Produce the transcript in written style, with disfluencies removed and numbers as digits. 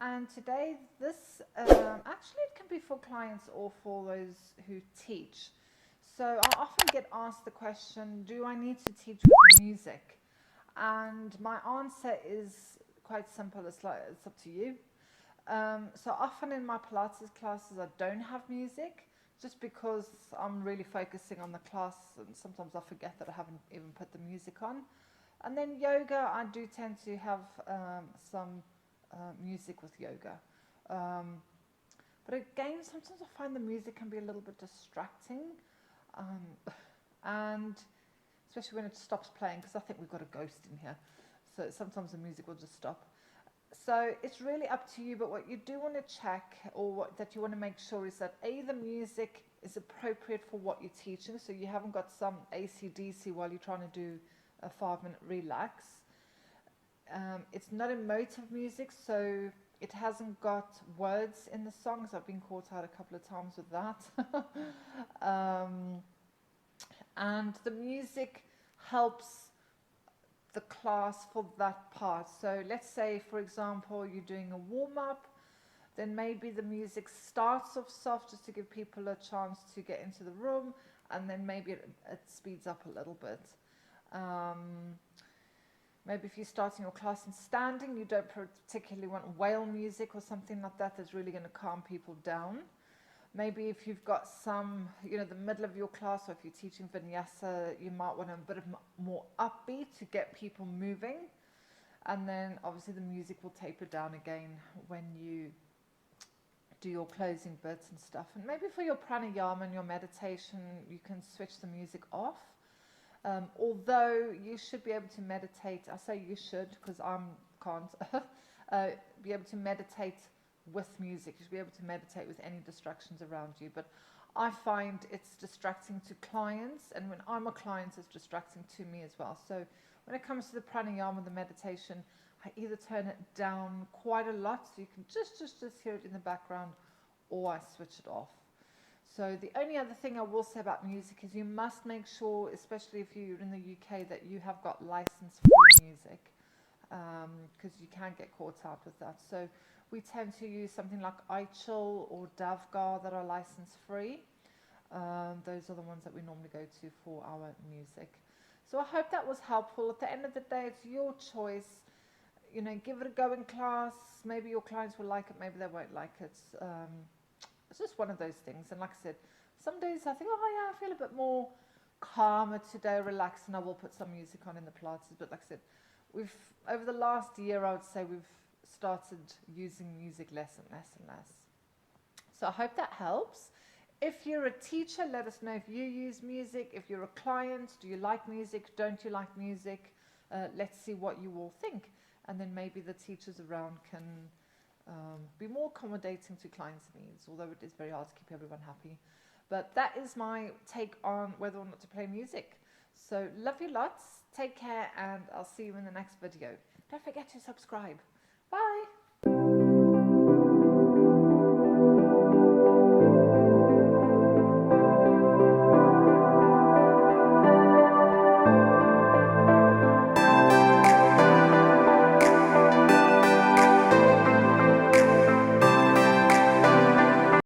And today, this actually it can be for clients or for those who teach. So I often get asked the question, do I need to teach with music? And my answer is quite simple. It's up to you. So often in my Pilates classes, I don't have music just because I'm really focusing on the class, and sometimes I forget that I haven't even put the music on. And then yoga, I do tend to have some music with yoga. Um, but again, sometimes I find the music can be a little bit distracting, and especially when it stops playing, because I think we've got a ghost in here. So sometimes the music will just stop. So it's really up to you, but what you do want to check, or that you want to make sure, is that A, the music is appropriate for what you're teaching, so you haven't got some AC/DC while you're trying to do a 5-minute relax. It's not emotive music, so it hasn't got words in the songs. I've been caught out a couple of times with that. And the music helps the class for that part. So let's say, for example, you're doing a warm-up, then maybe the music starts off soft just to give people a chance to get into the room, and then maybe it speeds up a little bit. Maybe if you're starting your class in standing, you don't particularly want whale music or something like that that's really going to calm people down. Maybe if you've got some, the middle of your class, or if you're teaching VINYASA, you might want a bit of more upbeat to get people moving. And then obviously the music will taper down again when you do your closing bits and stuff. And maybe for your pranayama and your meditation, you can switch the music off. Although you should be able to meditate, I say you should because I can't, be able to meditate with music. You should be able to meditate with any distractions around you. But I find it's distracting to clients, and when I'm a client, it's distracting to me as well. So when it comes to the pranayama, the meditation, I either turn it down quite a lot so you can just hear it in the background, or I switch it off. So the only other thing I will say about music is you must make sure, especially if you're in the UK, that you have got license-free music, because you can get caught out with that. So we tend to use something like iChill or Davgar that are license-free. Those are the ones that we normally go to for our music. So I hope that was helpful. At the end of the day, it's your choice. Give it a go in class. Maybe your clients will like it, maybe they won't like it. It's just one of those things. And like I said, some days I think, oh yeah, I feel a bit more calmer today, relaxed, and I will put some music on in the Pilates. But like I said, over the last year, I would say we've started using music less and less and less. So I hope that helps. If you're a teacher, let us know if you use music. If you're a client, do you like music? Don't you like music? Let's see what you all think. And then maybe the teachers around can be more accommodating to clients' needs, although it is very hard to keep everyone happy. But that is my take on whether or not to play music. So love you lots, take care, and I'll see you in the next video. Don't forget to subscribe. Bye!